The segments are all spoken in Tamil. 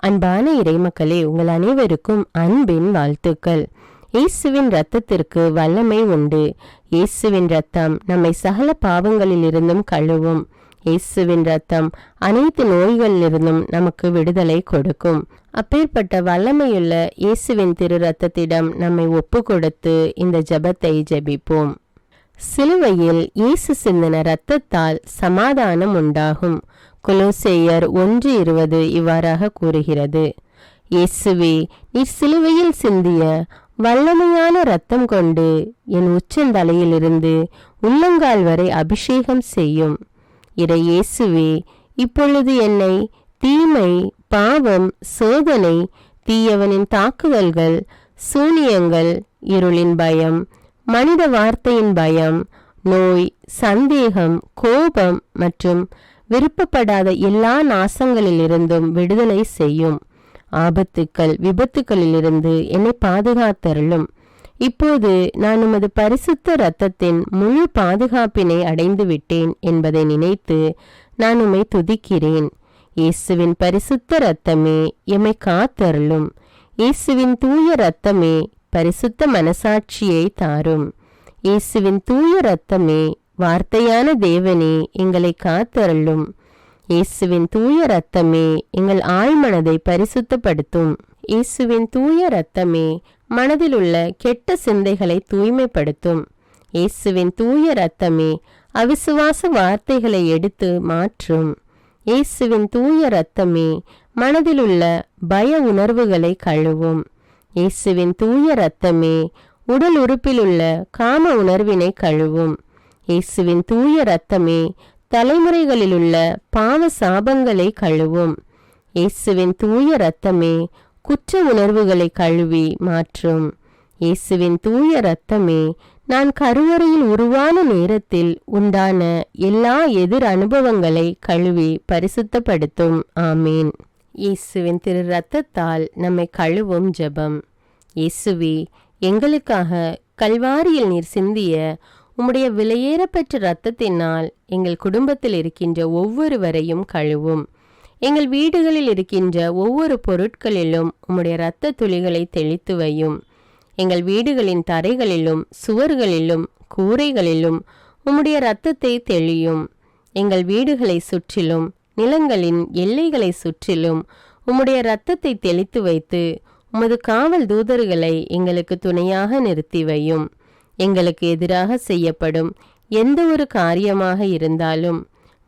அன்பான இறைமக்களே, உங்கள் அனைவருக்கும் அன்பின் வாழ்த்துக்கள். இயேசுவின் இரத்தத்திற்கு வல்லமை உண்டு. இயேசுவின் இரத்தம் நம்மை சகல பாவங்களிலிருந்தும் கழுவும். இயேசுவின் இரத்தம் அனைத்து நோய்களிலிருந்தும் நமக்கு விடுதலை கொடுக்கும். அப்பேற்பட்ட வல்லமையுள்ள இயேசுவின் திரு இரத்தத்திடம் நம்மை ஒப்பு கொடுத்து இந்த ஜெபத்தை ஜெபிப்போம். சிலுவையில் இயேசு சிந்தின இரத்தத்தால் சமாதானம் உண்டாகும். கொலோசேயர் 1:20 இவ்வாறாக கூறுகிறது. இயேசுவே, நீர் சிலுவையில் சிந்திய வல்லமையான இரத்தம் கொண்டு என் உச்சந்தலையிலிருந்து உள்ளங்கால் வரை அபிஷேகம் செய்யும். இறை இயேசுவே, இப்பொழுது என்னை தீமை, பாவம், சோதனை, தீயவனின் தாக்குதல்கள், சூனியங்கள், இருளின் பயம், மனித வார்த்தையின் பயம், நோய், சந்தேகம், கோபம் மற்றும் விருப்பப்படாத எல்லா நாசங்களிலிருந்தும் விடுதலை செய்யும். ஆபத்துக்கள், விபத்துக்களிலிருந்து என்னை பாதுகாத்தருளும். இப்போது நான் உமது பரிசுத்த இரத்தத்தின் முழு பாதுகாப்பினை அடைந்து விட்டேன் என்பதை நினைத்து நான் உம்மை துதிக்கிறேன். இயேசுவின் பரிசுத்த இரத்தமே எம்மை காத்தருளும். இயேசுவின் தூய இரத்தமே பரிசுத்த மனசாட்சியை தாரும். இயேசுவின் தூய இரத்தமே வார்த்தையான தேவனே எங்களை காத்தருளும். இயேசுவின் தூய இரத்தமே எங்கள் ஆழ்மனதை பரிசுத்தப்படுத்தும். இயேசுவின் தூய இரத்தமே மனதில் உள்ள கெட்ட சிந்தைகளை தூய்மைப்படுத்தும். இயேசுவின் தூய இரத்தமே அவிசுவாச வார்த்தைகளை எடுத்து மாற்றும். இயேசுவின் தூய இரத்தமே மனதில் உள்ள பய உணர்வுகளை கழுவும். இயேசுவின் தூய இரத்தமே உடல் உறுப்பிலுள்ள காம உணர்வினை கழுவும். இயேசுவின் தூய இரத்தமே தலைமுறைகளிலுள்ள பாவ சாபங்களை கழுவும். இயேசுவின் தூய இரத்தமே குற்ற உணர்வுகளை கழுவி மாற்றும். இயேசுவின் தூய இரத்தமே நான் கருவறையில் உருவான நேரத்தில் உண்டான எல்லா எதிர் அனுபவங்களை கழுவி பரிசுத்தப்படுத்தும். ஆமீன். இயேசுவின் திரு இரத்தத்தால் நம்மை கழுவும் ஜெபம். இயேசுவே, எங்களுக்காக கல்வாரியில் நீர் சிந்திய உம்முடைய விலையேறப்பெற்ற இரத்தத்தினால் எங்கள் குடும்பத்தில் இருக்கின்ற ஒவ்வொருவரையும் கழுவும். எங்கள் வீடுகளில் இருக்கின்ற ஒவ்வொரு பொருட்களிலும் உம்முடைய இரத்த துளிகளை தெளித்து வையும். எங்கள் வீடுகளின் தரைகளிலும் சுவர்களிலும் கூரைகளிலும் உம்முடைய இரத்தத்தை தெளியும். எங்கள் வீடுகளை சுற்றிலும் நிலங்களின் எல்லைகளை சுற்றிலும் உம்முடைய இரத்தத்தை தெளித்து வைத்து உமது காவல் தூதர்களை எங்களுக்கு துணையாக நிறுத்தி வையும். எங்களுக்கு எதிராக செய்யப்படும் எந்த ஒரு காரியமாக இருந்தாலும்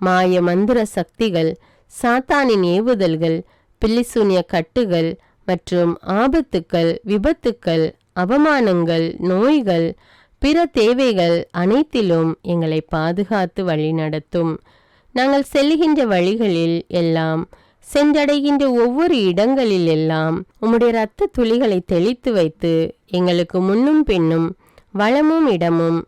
மாய மந்திர சக்திகள், சாத்தானின் ஏவுதல்கள், பில்லிசூனிய கட்டுகள் மற்றும் ஆபத்துக்கள், விபத்துக்கள், அவமானங்கள், நோய்கள், பிற தேவைகள் அனைத்திலும் எங்களை பாதுகாத்து வழிநடத்தும். நாங்கள் செல்லுகின்ற வழிகளில் எல்லாம், சென்றடைகின்ற ஒவ்வொரு இடங்களில் எல்லாம் உம்முடைய இரத்த துளிகளை தெளித்து வைத்து எங்களுக்கு முன்னும் பின்னும் வளமும் இடமும்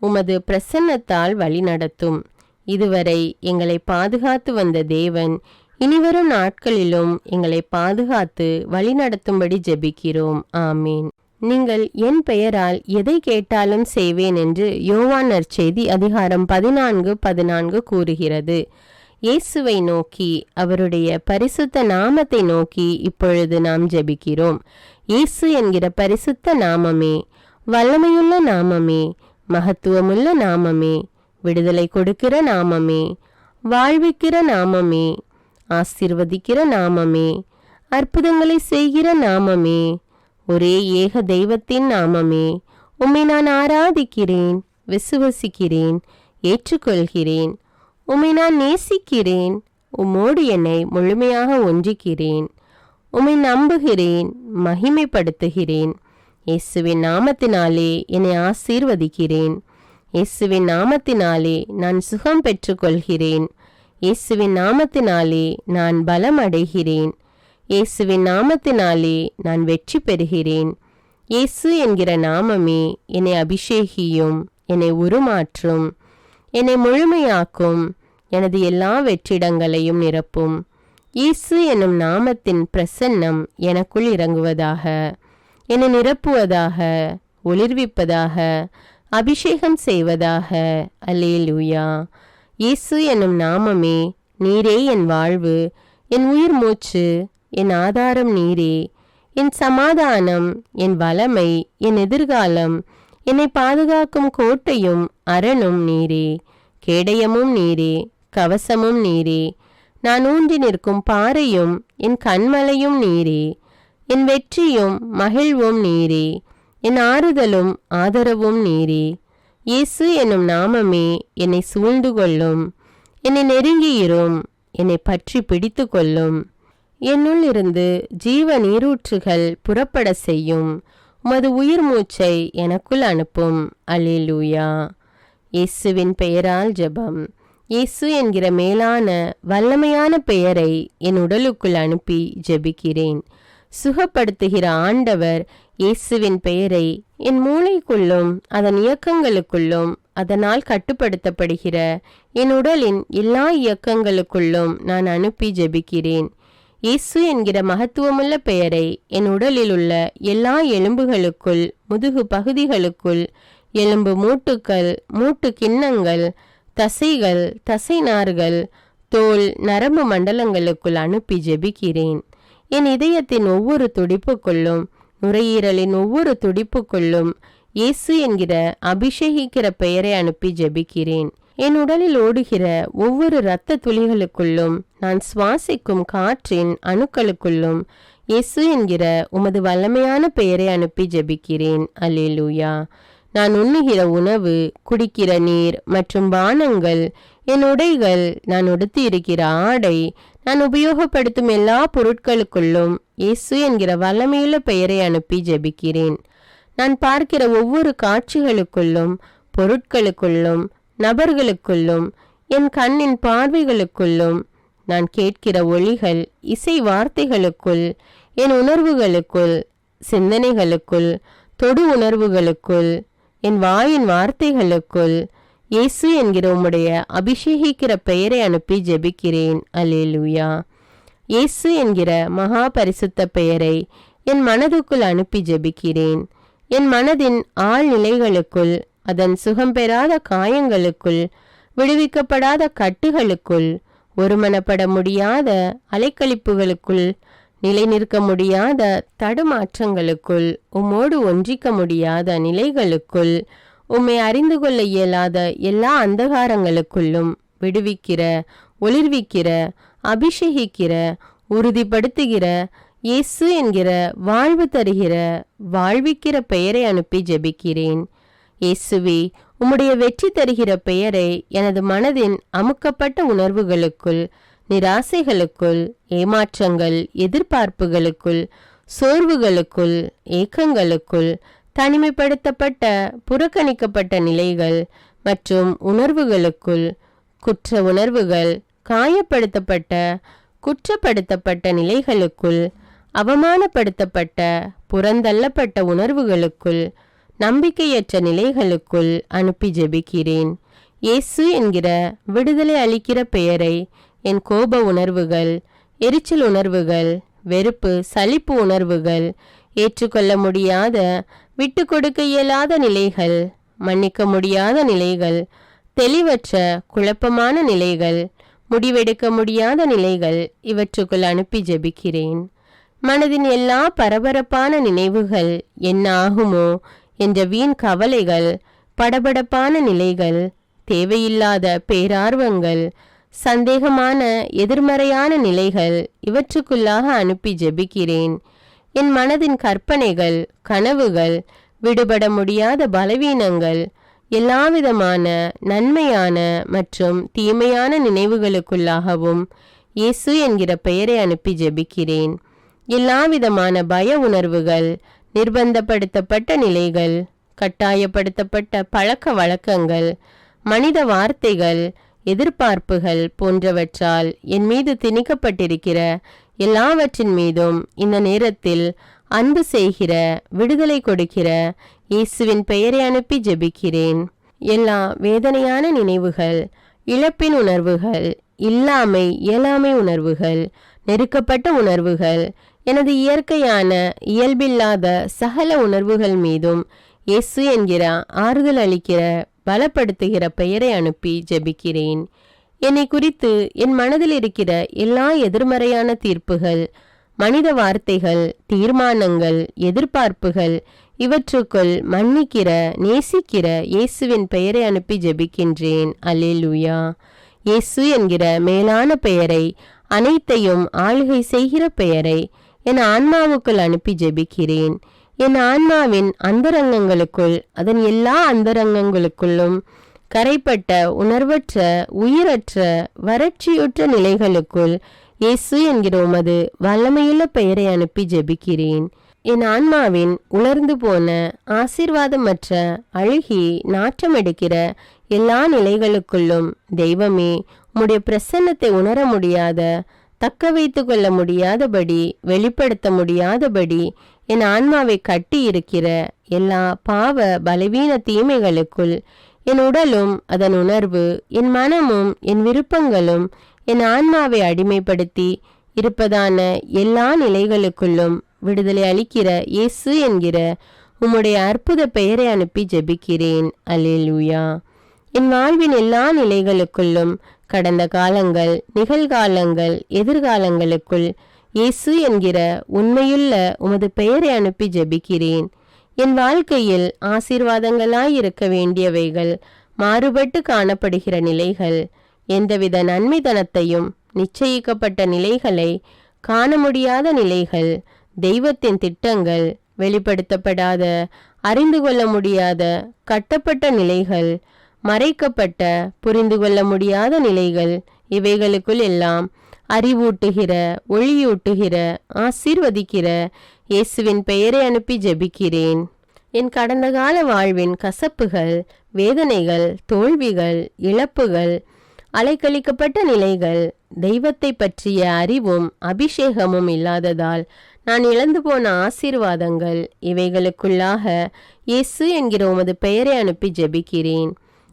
உமது பிரசன்னத்தால் வழிநடத்தும். இதுவரை எங்களை பாதுகாத்து வந்த தேவன் இனிவரும் நாட்களிலும் எங்களை பாதுகாத்து வழிநடத்தும்படி ஜெபிக்கிறோம். ஆமீன். நீங்கள் என் பெயரால் எதை கேட்டாலும் செய்வேன் என்று யோவான் நற்செய்தி அதிகாரம் 14:14 கூறுகிறது. இயேசுவை நோக்கி, அவருடைய பரிசுத்த நாமத்தை நோக்கி இப்பொழுது நாம் ஜெபிக்கிறோம். இயேசு என்கிற பரிசுத்த நாமமே, வல்லமையுள்ள நாமமே, மகத்துவமுள்ள நாமமே, விடுதலை கொடுக்கிற நாமமே, வாழ்விக்கிற நாமமே, ஆசீர்வதிக்கிற நாமமே, அற்புதங்களை செய்கிற நாமமே, ஒரே ஏக தெய்வத்தின் நாமமே, உம்மை நான் ஆராதிக்கிறேன், விசுவசிக்கிறேன், ஏற்றுக்கொள்கிறேன். உம்மை நான் நேசிக்கிறேன். உம்மோடு என்னை முழுமையாக ஒன்றிக்கிறேன். உம்மை நம்புகிறேன், மகிமைப்படுத்துகிறேன். இயேசுவின் நாமத்தினாலே என்னை ஆசீர்வதிக்கிறேன். இயேசுவின் நாமத்தினாலே நான் சுகம் பெற்றுக்கொள்கிறேன். இயேசுவின் நாமத்தினாலே நான் பலம் அடைகிறேன். இயேசுவின் நாமத்தினாலே நான் வெற்றி பெறுகிறேன். இயேசு என்கிற நாமமே என்னை அபிஷேகியும், என்னை உருமாற்றும், என்னை முழுமையாக்கும், எனது எல்லா வெற்றிடங்களையும் நிரப்பும். இயேசு என்னும் நாமத்தின் பிரசன்னம் எனக்குள் இறங்குவதாக, என்னை நிரப்புவதாக, ஒளிர்விப்பதாக, அபிஷேகம் செய்வதாக. அல்லேலூயா. இயேசு என்னும் நாமமே, நீரே என் வாழ்வு, என் உயிர் மூச்சு, என் ஆதாரம் நீரே. என் சமாதானம், என் வளமை, என் எதிர்காலம், என்னை பாதுகாக்கும் கோட்டையும் அரணும் நீரே. கேடயமும் நீரே, கவசமும் நீரே. நான் ஊன்றி நிற்கும் பாறையும் என் கண்மலையும் நீரே. என் வெற்றியும் மகிழ்வும் நீரே. என் ஆறுதலும் ஆதரவும் நீரே. இயேசு என்னும் நாமமே என்னை சூழ்ந்து கொள்ளும். என்னை நெருங்கியிரும், என்னை பற்றி பிடித்து கொள்ளும். என்னுள் இருந்து ஜீவ நீரூற்றுகள் புறப்பட செய்யும். உமது உயிர் மூச்சை எனக்குள் அனுப்பும். அல்லேலூயா. இயேசுவின் பெயரால் ஜெபம். இயேசு என்கிற மேலான வல்லமையான பெயரை என் உடலுக்குள் அனுப்பி ஜெபிக்கிறேன். சுகப்படுத்துகிற ஆண்டவர் இயேசுவின் பெயரை என் மூளைக்குள்ளும் அதன் இயக்கங்களுக்குள்ளும் அதனால் கட்டுப்படுத்தப்படுகிற என் உடலின் எல்லா இயக்கங்களுக்குள்ளும் நான் அனுப்பி ஜெபிக்கிறேன். இயேசு என்கிற மகத்துவமுள்ள பெயரை என் உடலில் உள்ள எல்லா எலும்புகளுக்குள், முதுகு பகுதிகளுக்குள், எலும்பு மூட்டுக்கள், மூட்டு கிண்ணங்கள், தசைகள், தசைநார்கள், தோல், நரம்பு மண்டலங்களுக்குள் அனுப்பி ஜெபிக்கிறேன். என் இதயத்தின் ஒவ்வொரு துடிப்புக்குள்ளும், நுரையீரலின் ஒவ்வொரு துடிப்புக்குள்ளும் இயேசு என்கிற அபிஷேகிக்கிற பெயரை அனுப்பி ஜெபிக்கிறேன். என் உடலில் ஓடுகிற ஒவ்வொரு இரத்த துளிகளுக்குள்ளும், நான் சுவாசிக்கும் காற்றின் அணுக்களுக்குள்ளும் இயேசு என்கிற உமது வல்லமையான பெயரை அனுப்பி ஜெபிக்கிறேன். அல்லேலூயா. நான் உண்ணுகிற உணவு, குடிக்கிற நீர் மற்றும் பானங்கள், என் உடைகள், நான் உடுத்தி இருக்கிற ஆடை, நான் உபயோகப்படுத்தும் எல்லா பொருட்களுக்குள்ளும் இயேசு என்கிற வல்லமையுள்ள பெயரை அனுப்பி ஜெபிக்கிறேன். நான் பார்க்கிற ஒவ்வொரு காட்சிகளுக்குள்ளும், பொருட்களுக்குள்ளும், நபர்களுக்குள்ளும், என் கண்ணின் பார்வைகளுக்குள்ளும், நான் கேட்கிற ஒலிகள், இசை வார்த்தைகளுக்குள், என் உணர்வுகளுக்குள், சிந்தனைகளுக்குள், தொடு உணர்வுகளுக்குள், என் வாயின் வார்த்தைகளுக்குள் இயேசு என்கிற உம்முடைய அபிஷேகிக்கிற பெயரை அனுப்பி ஜெபிக்கிறேன். அல்லேலூயா. இயேசு என்கிற மகா பரிசுத்த பெயரை என் மனதுக்குள் அனுப்பி ஜெபிக்கிறேன். என் மனதின் ஆழ்நிலைகளுக்குள், அதன் சுகம் பெறாத காயங்களுக்குள், விடுவிக்கப்படாத கட்டுகளுக்குள், ஒருமனப்பட முடியாத அலைக்கழிப்புகளுக்குள், நிலை நிற்க முடியாத தடுமாற்றங்களுக்குள், உம்மோடு ஒன்றிக்க முடியாத நிலைகளுக்குள், உம்மை அறிந்து கொள்ள இயலாத எல்லா அந்தகாரங்களுக்குள்ளும் விடுவிக்கிற, ஒளிர்விக்கிற, அபிஷேகிக்கிற, உறுதிப்படுத்துகிற, இயேசு என்கிற வாழ்வு தருகிற, வாழ்விக்கிற பெயரை அனுப்பி ஜெபிக்கிறேன். இயேசுவே, உம்முடைய வெற்றி தருகிற பெயரை எனது மனதின் அமுக்கப்பட்ட உணர்வுகளுக்குள், நிராசைகளுக்குள், ஏமாற்றங்கள், எதிர்பார்ப்புகளுக்குள், சோர்வுகளுக்குள், ஏக்கங்களுக்குள், தனிமைப்படுத்தப்பட்ட, புறக்கணிக்கப்பட்ட நிலைகள் மற்றும் உணர்வுகளுக்குள், குற்ற உணர்வுகள், காயப்படுத்தப்பட்ட, குற்றப்படுத்தப்பட்ட நிலைகளுக்குள், அவமானப்படுத்தப்பட்ட, புறந்தள்ளப்பட்ட உணர்வுகளுக்குள், நம்பிக்கையற்ற நிலைகளுக்குள் அனுப்பி ஜெபிக்கிறேன். இயேசு என்கிற விடுதலை அளிக்கிற பெயரை என் கோப உணர்வுகள், எரிச்சல் உணர்வுகள், வெறுப்பு, சலிப்பு உணர்வுகள், ஏற்றுக்கொள்ள முடியாத, விட்டு கொடுக்க இயலாத நிலைகள், மன்னிக்க முடியாத நிலைகள், தெளிவற்ற, குழப்பமான நிலைகள், முடிவெடுக்க முடியாத நிலைகள், இவற்றுக்குள் அனுப்பி ஜெபிக்கிறேன். மனதின் எல்லா பரபரப்பான நினைவுகள், என்ன ஆகுமோ என்ற வீண் கவலைகள், படபடப்பான நிலைகள், தேவையில்லாத பேரார்வங்கள், சந்தேகமான எதிர்மறையான நிலைகள், இவற்றுக்குள்ளாக அனுப்பி ஜெபிக்கிறேன். என் மனதின் கற்பனைகள், கனவுகள், விடுபட முடியாத பலவீனங்கள், எல்லாவிதமான நன்மையான மற்றும் தீமையான நினைவுகளுக்குள்ளாகவும் இயேசு என்கிற பெயரை அனுப்பி ஜெபிக்கிறேன். எல்லாவிதமான பய உணர்வுகள், நிர்பந்தப்படுத்தப்பட்ட நிலைகள், கட்டாயப்படுத்தப்பட்ட பழக்க வழக்கங்கள், மனித வார்த்தைகள், எதிர்பார்ப்புகள் போன்றவற்றால் என் மீது திணிக்கப்பட்டிருக்கிற எல்லாவற்றின் மீதும் இந்த நேரத்தில் அன்பு செய்கிற, விடுதலை கொடுக்கிற இயேசுவின் பெயரை அனுப்பி ஜெபிக்கிறேன். எல்லா வேதனையான நினைவுகள், இழப்பின் உணர்வுகள், இயலாமை உணர்வுகள், நெருக்கப்பட்ட உணர்வுகள், எனது இயற்கையான இயல்பில்லாத சகல உணர்வுகள் மீதும் இயேசு என்கிற ஆறுதல் அளிக்கிற, பலப்படுத்துகிற பெயரை அனுப்பி ஜெபிக்கிறேன். என்னை குறித்து என் மனதில் இருக்கிற எல்லா எதிர்மறையான தீர்ப்புகள், மனித வார்த்தைகள், தீர்மானங்கள், எதிர்பார்ப்புகள் இவற்றுக்குள் மன்னிக்கிற, நேசிக்கிற இயேசுவின் பெயரை அனுப்பி ஜெபிக்கின்றேன். அல்லேலூயா. இயேசு என்கிற மேலான பெயரை, அனைத்தையும் ஆளுகை செய்கிற பெயரை என் ஆன்மாவுக்குள் அனுப்பி ஜெபிக்கிறேன். என் ஆன்மாவின் அந்தரங்கங்களுக்குள், அதன் எல்லா அந்தரங்கங்களுக்குள்ளும் கரைப்பட்ட, உணர்வற்ற, உயிரற்ற, வறட்சியுற்ற நிலைகளுக்குள் இயேசு என்கிற உமது வல்லமையுள்ள பெயரை அனுப்பி ஜெபிக்கிறேன். என் ஆன்மாவின் உலர்ந்து போன, ஆசீர்வாதமற்ற, அழுகி நாற்றமெடுக்கிற எல்லா நிலைகளுக்குள்ளும் தெய்வமே, உம்முடைய பிரசன்னத்தை உணர முடியாத, தக்க வைத்து கொள்ள முடியாதபடி, வெளிப்படுத்த முடியாதபடி என் ஆன்மாவை கட்டி இருக்கிற எல்லா பாவ பலவீன தீமைகளுக்குள் என் உடலும் அதன் உணர்வு, என் மனமும் என் விருப்பங்களும் என் ஆன்மாவை அடிமைப்படுத்தி இருப்பதான எல்லா நிலைகளுக்குள்ளும் விடுதலை அளிக்கிற இயேசு என்கிற உம்முடைய அற்புத பெயரை அனுப்பி ஜெபிக்கிறேன். அல்லேலூயா. என் வாழ்வின் எல்லா நிலைகளுக்குள்ளும், கடந்த காலங்கள், நிகழ்காலங்கள், எதிர்காலங்களுக்குள் இயேசு என்கிற உண்மையுள்ள உமது பெயரை அனுப்பி ஜெபிக்கிறேன். என் வாழ்க்கையில் ஆசீர்வாதங்களாயிருக்க வேண்டியவைகள் மாறுபட்டு காணப்படுகிற நிலைகள், எந்தவித நன்மைதனத்தையும் நிச்சயிக்கப்பட்ட நிலைகளை காண முடியாத நிலைகள், தெய்வத்தின் திட்டங்கள் வெளிப்படுத்தப்படாத, அறிந்து கொள்ள முடியாத, கட்டப்பட்ட நிலைகள், மறைக்கப்பட்ட, புரிந்து கொள்ள முடியாத நிலைகள், இவைகளுக்குள் எல்லாம் அறிவூட்டுகிற, ஒளியூட்டுகிற, ஆசீர்வதிக்கிற இயேசுவின் பெயரை அனுப்பி ஜெபிக்கிறேன். என் கடந்த கால வாழ்வின் கசப்புகள், வேதனைகள், தோல்விகள், இழப்புகள், அலைக்கழிக்கப்பட்ட நிலைகள், தெய்வத்தை பற்றிய அறிவும் அபிஷேகமும் இல்லாததால் நான் இழந்து போன ஆசீர்வாதங்கள், இவைகளுக்குள்ளாக இயேசு என்கிற உமது பெயரை அனுப்பி ஜெபிக்கிறேன்.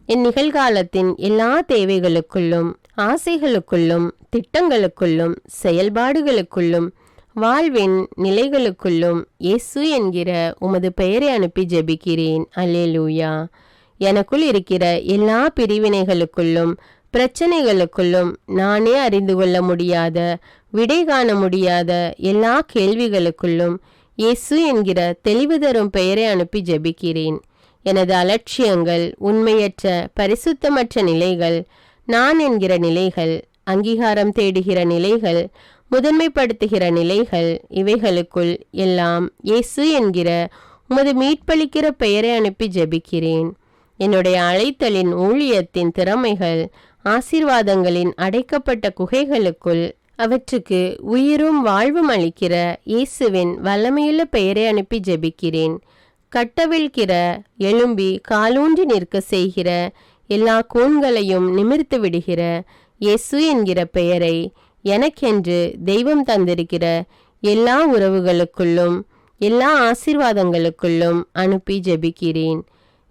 என் நிகழ்காலத்தின் எல்லா தேவைகளுக்குள்ளும், ஆசைகளுக்குள்ளும், திட்டங்களுக்குள்ளும், செயல்பாடுகளுக்குள்ளும், வாழ்வின் நிலைகளுக்குள்ளும் இயேசு என்கிற உமது பெயரை அனுப்பி ஜெபிக்கிறேன். அல்லேலூயா. எனக்குள் இருக்கிற எல்லா பிரிவினைகளுக்குள்ளும், பிரச்சனைகளுக்குள்ளும், நானே அறிந்து கொள்ள முடியாத, விடை காண முடியாத எல்லா கேள்விகளுக்குள்ளும் இயேசு என்கிற தெளிவு தரும் பெயரை அனுப்பி ஜெபிக்கிறேன். எனது அலட்சியங்கள், உண்மையற்ற, பரிசுத்தமற்ற நிலைகள், நான் என்கிற நிலைகள், அங்கீகாரம் தேடுகிற நிலைகள், முதன்மைப்படுத்துகிற நிலைகள், இவைகளுக்குள் எல்லாம் இயேசு என்கிற உமது மீட்பளிக்கிற பெயரை அனுப்பி ஜெபிக்கிறேன். என்னுடைய அழைத்தலின் ஊழியத்தின் திறமைகள், ஆசீர்வாதங்களின் அடைக்கப்பட்ட குகைகளுக்குள் அவற்றுக்கு உயிரும் வாழ்வும் அளிக்கிற இயேசுவின் வல்லமையுள்ள பெயரை அனுப்பி ஜெபிக்கிறேன். கட்டவிழ்கிற, எழும்பி காலூன்றி நிற்க செய்கிற எல்லா கூண்களையும் நிமிர்த்து விடுகிற இயேசு என்கிற பெயரை எனக்கென்று தெய்வம் தந்திருக்கிற எல்லா உறவுகளுக்குள்ளும், எல்லா ஆசீர்வாதங்களுக்குள்ளும் அனுப்பி ஜெபிக்கிறேன்.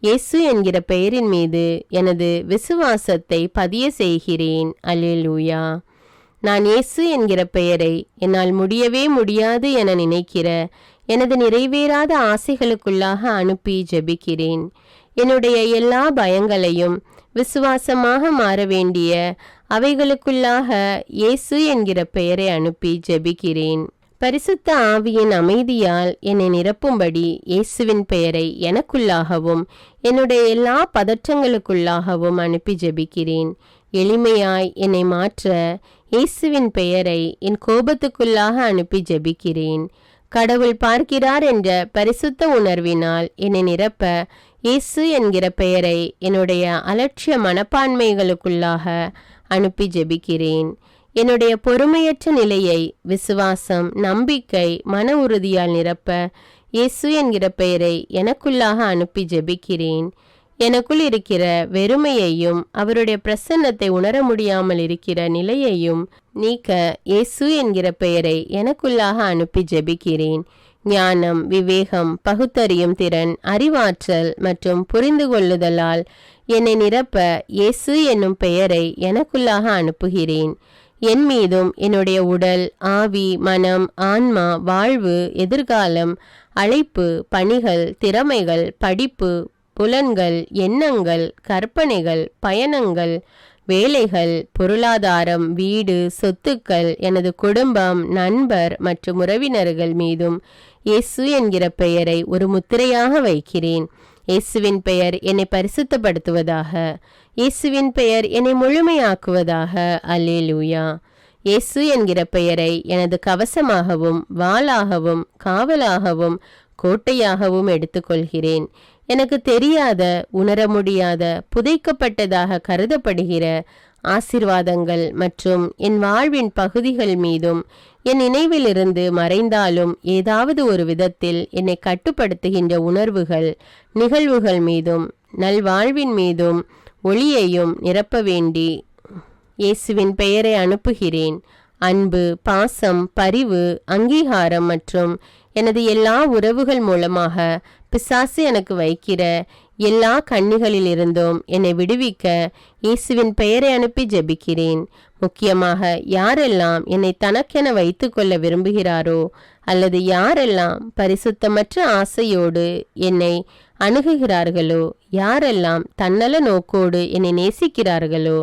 இயேசு என்கிற பெயரின் மீது எனது விசுவாசத்தை பதிய செய்கிறேன். அல்லேலூயா. நான் இயேசு என்கிற பெயரை என்னால் முடியவே முடியாது என நினைக்கிற எனது நிறைவேறாத ஆசைகளுக்குள்ளாக அனுப்பி ஜெபிக்கிறேன். என்னுடைய எல்லா பயங்களையும் விசுவாசமாக மாற வேண்டிய அவைகளுக்குள்ளாக இயேசு என்கிற பெயரை அனுப்பி ஜெபிக்கிறேன். பரிசுத்த ஆவியின் அமைதியால் என்னை நிரப்பும்படி இயேசுவின் பெயரை எனக்குள்ளாகவும் என்னுடைய எல்லா பதற்றங்களுக்குள்ளாகவும் அனுப்பி ஜெபிக்கிறேன். எளிமையாய் என்னை மாற்ற இயேசுவின் பெயரை என் கோபத்துக்குள்ளாக அனுப்பி ஜெபிக்கிறேன். கடவுள் பார்க்கிறார் என்ற பரிசுத்த உணர்வினால் என்னை நிரப்ப இயேசு என்கிற பெயரை என்னுடைய அலட்சிய மனப்பான்மைகளுக்குள்ளாக அனுப்பி ஜெபிக்கிறேன். என்னுடைய பொறுமையற்ற நிலையை விசுவாசம், நம்பிக்கை, மன உறுதியால் நிரப்ப இயேசு என்கிற பெயரை எனக்குள்ளாக அனுப்பி ஜெபிக்கிறேன். எனக்குள் இருக்கிற வெறுமையையும் அவருடைய பிரசன்னத்தை உணர முடியாமல் இருக்கிற நிலையையும் நீக்க இயேசு என்கிற பெயரை எனக்குள்ளாக அனுப்பி ஜெபிக்கிறேன். ஞானம், விவேகம், பகுத்தறியும் திறன், அறிவாற்றல் மற்றும் புரிந்து கொள்ளுதலால் என்னை நிரப்ப இயேசு என்னும் பெயரை எனக்குள்ளாக அனுப்புகிறேன். என் மீதும் என்னுடைய உடல், ஆவி, மனம், ஆன்மா, வாழ்வு, எதிர்காலம், அழைப்பு, பணிகள், திறமைகள், படிப்பு, புலன்கள், எண்ணங்கள், கற்பனைகள், பயணங்கள், வேலைகள், பொருளாதாரம், வீடு, சொத்துக்கள், எனது குடும்பம், நண்பர் மற்றும் உறவினர்கள் மீதும் இயேசு என்கிற பெயரை ஒரு முத்திரையாக வைக்கிறேன். இயேசுவின் பெயர் என்னை பரிசுத்தப்படுத்துவதாக. இயேசுவின் பெயர் என்னை முழுமையாக்குவதாக. அல்லேலூயா. இயேசு என்கிற பெயரை எனது கவசமாகவும் வாளாகவும் காவலாகவும் கோட்டையாகவும் எடுத்துக்கொள்கிறேன். எனக்கு தெரியாத, உணர முடியாத, புதைக்கப்பட்டதாக கருதப்படுகிற ஆசீர்வாதங்கள் மற்றும் என் வாழ்வின் பகுதிகள் மீதும் என் நினைவிலிருந்து மறைந்தாலும் ஏதாவது ஒரு விதத்தில் என்னை கட்டுப்படுத்துகின்ற உணர்வுகள், நிகழ்வுகள் மீதும் நல்வாழ்வின் மீதும் ஒளியையும் நிரப்ப வேண்டி இயேசுவின் பெயரை அனுப்புகிறேன். அன்பு, பாசம், பரிவு, அங்கீகாரம் மற்றும் எனது எல்லா உறவுகள் மூலமாக பிசாசு எனக்கு வைக்கிற எல்லா கண்ணிகளிலிருந்தும் என்னை விடுவிக்க இயேசுவின் பெயரை அனுப்பி ஜெபிக்கிறேன். முக்கியமாக யாரெல்லாம் என்னை தனக்கென வைத்து கொள்ள விரும்புகிறாரோ அல்லது யாரெல்லாம் பரிசுத்தமற்ற ஆசையோடு என்னை அணுகுகிறார்களோ, யாரெல்லாம் தன்னல நோக்கோடு என்னை நேசிக்கிறார்களோ,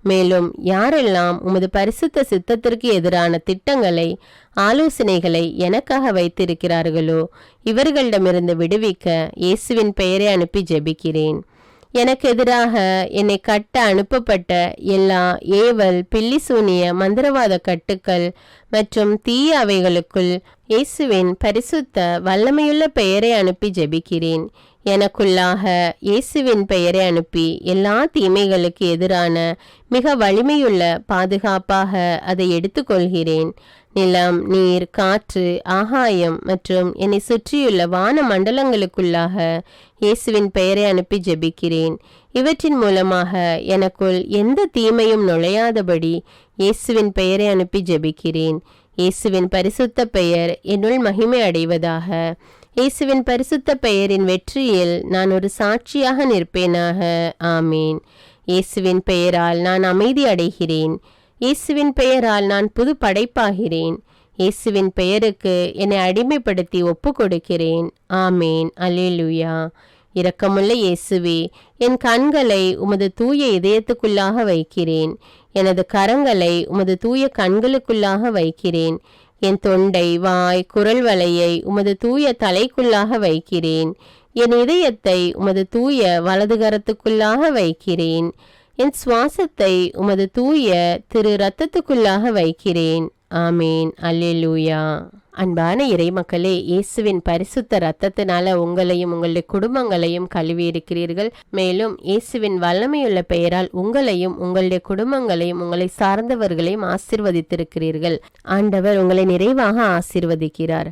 மேலும் யாரெல்லாம் உமது பரிசுத்த சித்தத்திற்கு எதிரான திட்டங்களை, ஆலோசனைகளை எனக்காக வைத்திருக்கிறார்களோ, இவர்களிடமிருந்து விடுவிக்க இயேசுவின் பெயரை அனுப்பி ஜெபிக்கிறேன். எனக்கு எதிராக என்னை கட்ட அனுப்பப்பட்ட எல்லா ஏவல், பில்லிசூனிய, மந்திரவாத கட்டுக்கள் மற்றும் தீய அவைகளுக்குள் இயேசுவின் பரிசுத்த வல்லமையுள்ள பெயரை அனுப்பி ஜெபிக்கிறேன். எனக்குள்ளாக இயேசுவின் பெயரை அனுப்பி எல்லா தீமைகளுக்கு எதிரான மிக வலிமையுள்ள பாதுகாப்பாக அதை எடுத்துக்கொள்கிறேன். நிலம், நீர், காற்று, ஆகாயம் மற்றும் என்னை சுற்றியுள்ள வான மண்டலங்களுக்குள்ளாக இயேசுவின் பெயரை அனுப்பி ஜெபிக்கிறேன். இவற்றின் மூலமாக எனக்குள் எந்த தீமையும் நுழையாதபடி இயேசுவின் பெயரை அனுப்பி ஜெபிக்கிறேன். இயேசுவின் பரிசுத்த பெயர் என்னுள் மகிமை அடைவதாக. இயேசுவின் பரிசுத்த பெயரின் வெற்றியில் நான் ஒரு சாட்சியாக நிற்பேனாக. ஆமீன். இயேசுவின் பெயரால் நான் அமைதி அடைகிறேன். இயேசுவின் பெயரால் நான் புது படைப்பாகிறேன். இயேசுவின் பெயருக்கு என்னை அடிமைப்படுத்தி ஒப்பு கொடுக்கிறேன். ஆமேன். அல்லேலூயா. இரக்கமுள்ள இயேசுவே, என் கண்களை உமது தூய இதயத்துக்குள்ளாக வைக்கிறேன். எனது கரங்களை உமது தூய கண்களுக்குள்ளாக வைக்கிறேன். என் தொண்டை, வாய், குரல் வலையை உமது தூய தலைக்குள்ளாக வைக்கிறேன். என் இதயத்தை உமது தூய வலதுகரத்துக்குள்ளாக வைக்கிறேன். என் சுவாசத்தை உமது தூய திரு இரத்தத்துக்குள்ளாக வைக்கிறேன். ஆமேன். அல்லேலூயா. அன்பான இறைமக்களே, இயேசுவின் பரிசுத்த இரத்தத்தினால உங்களையும் உங்களுடைய குடும்பங்களையும் கழுவி இருக்கிறீர்கள். மேலும் இயேசுவின் வல்லமையுள்ள பெயரால் உங்களையும் உங்களுடைய குடும்பங்களையும் உங்களை சார்ந்தவர்களையும் ஆசீர்வதித்திருக்கிறீர்கள். ஆண்டவர் உங்களை நிறைவாக ஆசீர்வதிக்கிறார்.